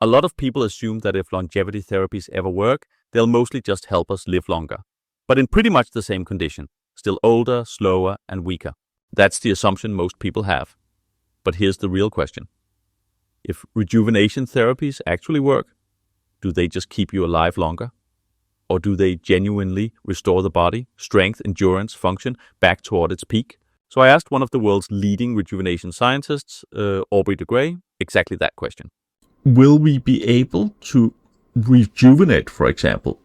A lot of people assume that if longevity therapies ever work, they'll mostly just help us live longer. But in pretty much the same condition, still older, slower, and weaker. That's the assumption most people have. But here's the real question. If rejuvenation therapies actually work, do they just keep you alive longer? Or do they genuinely restore the body, strength, endurance, function back toward its peak? So I asked one of the world's leading rejuvenation scientists, Aubrey de Grey, exactly that question. Will we be able to rejuvenate, for example,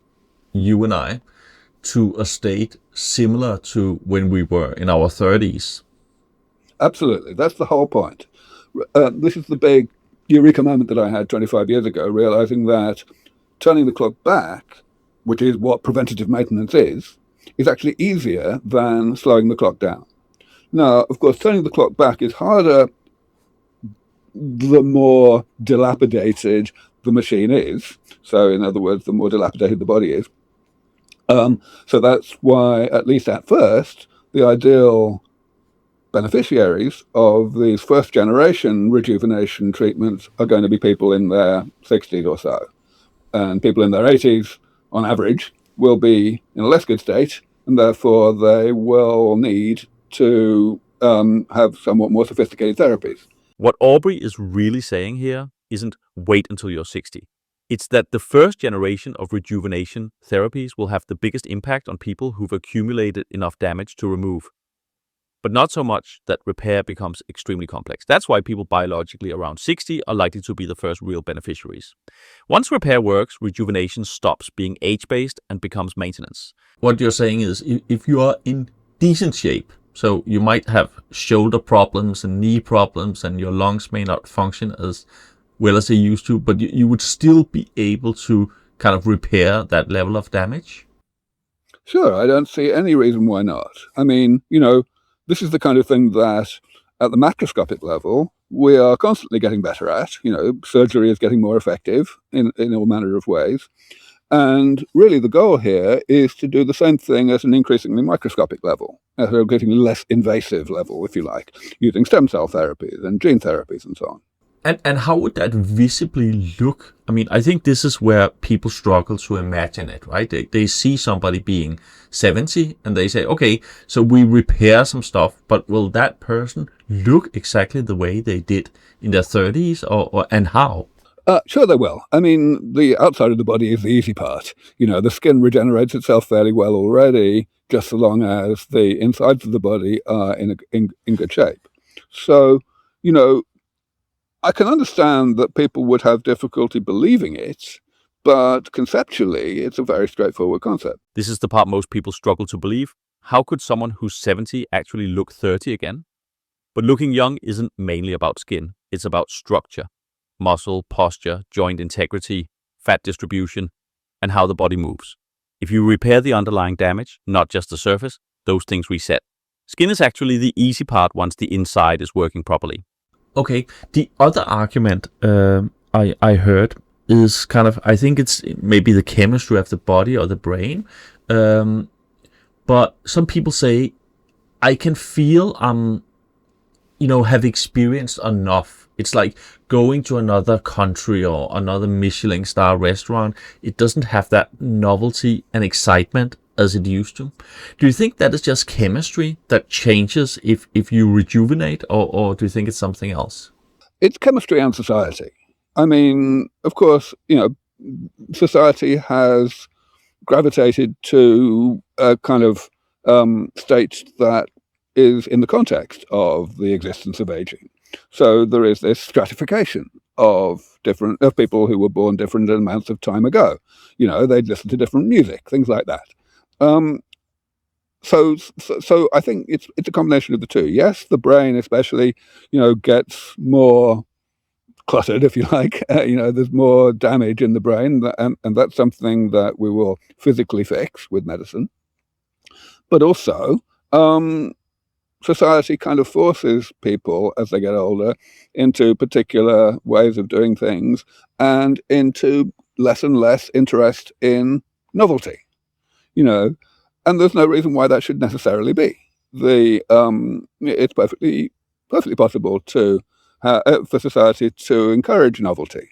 you and I, to a state similar to when we were in our 30s? Absolutely. That's the whole point. This is the big eureka moment that I had 25 years ago, realizing that turning the clock back, which is what preventative maintenance is actually easier than slowing the clock down. Now, of course, turning the clock back is harder the more dilapidated the machine is. So, in other words, the more dilapidated the body is. So that's why, at least at first, the ideal beneficiaries of these first-generation rejuvenation treatments are going to be people in their 60s or so. And people in their 80s, on average, will be in a less good state, and therefore they will need to have somewhat more sophisticated therapies. What Aubrey is really saying here isn't wait until you're 60. It's that the first generation of rejuvenation therapies will have the biggest impact on people who've accumulated enough damage to remove. But not so much that repair becomes extremely complex. That's why people biologically around 60 are likely to be the first real beneficiaries. Once repair works, rejuvenation stops being age-based and becomes maintenance. What you're saying is if you are in decent shape, so you might have shoulder problems and knee problems and your lungs may not function as well as they used to, but you would still be able to kind of repair that level of damage? Sure, I don't see any reason why not. I mean, this is the kind of thing that at the macroscopic level, we are constantly getting better at. Surgery is getting more effective in all manner of ways. And really the goal here is to do the same thing at an increasingly microscopic level, at a getting less invasive level, if you like, using stem cell therapies and gene therapies and so on. And how would that visibly look? I mean, I think this is where people struggle to imagine it, right? They see somebody being 70 and they say, okay, so we repair some stuff, but will that person look exactly the way they did in their 30s and how? Sure they will. I mean, the outside of the body is the easy part. The skin regenerates itself fairly well already, just so long as the insides of the body are in good shape. So, I can understand that people would have difficulty believing it, but conceptually, it's a very straightforward concept. This is the part most people struggle to believe. How could someone who's 70 actually look 30 again? But looking young isn't mainly about skin. It's about structure, muscle, posture, joint integrity, fat distribution, and how the body moves. If you repair the underlying damage, not just the surface, those things reset. Skin is actually the easy part once the inside is working properly. Okay, the other argument I heard is kind of, I think it's maybe the chemistry of the body or the brain, but some people say, I can feel have experienced enough. It's like going to another country or another Michelin star restaurant. It doesn't have that novelty and excitement as it used to. Do you think that is just chemistry that changes if you rejuvenate, or do you think it's something else? It's chemistry and society. I mean, of course, society has gravitated to a kind of state that is in the context of the existence of aging. So there is this stratification of people who were born different amounts of time ago. They'd listen to different music, things like that. So I think it's a combination of the two. Yes, the brain especially, gets more cluttered, if you like. There's more damage in the brain, and that's something that we will physically fix with medicine. But also, society kind of forces people as they get older into particular ways of doing things and into less and less interest in novelty. And there's no reason why that should necessarily be. It's perfectly possible for society to encourage novelty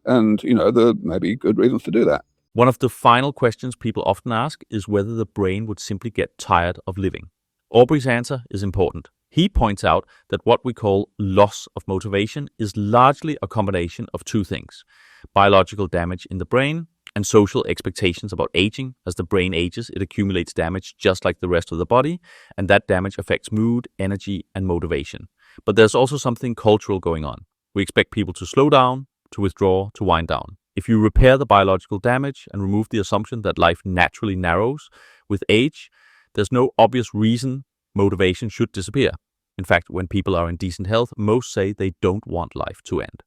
And, there may be good reasons to do that. One of the final questions people often ask is whether the brain would simply get tired of living. Aubrey's answer is important. He points out that what we call loss of motivation is largely a combination of two things: biological damage in the brain and social expectations about aging. As the brain ages, it accumulates damage just like the rest of the body, and that damage affects mood, energy, and motivation. But there's also something cultural going on. We expect people to slow down, to withdraw, to wind down. If you repair the biological damage and remove the assumption that life naturally narrows with age, there's no obvious reason motivation should disappear. In fact, when people are in decent health, most say they don't want life to end.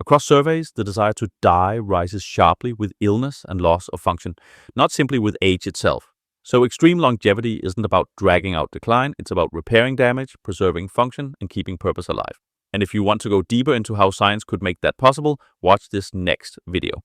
Across surveys, the desire to die rises sharply with illness and loss of function, not simply with age itself. So extreme longevity isn't about dragging out decline, it's about repairing damage, preserving function, and keeping purpose alive. And if you want to go deeper into how science could make that possible, watch this next video.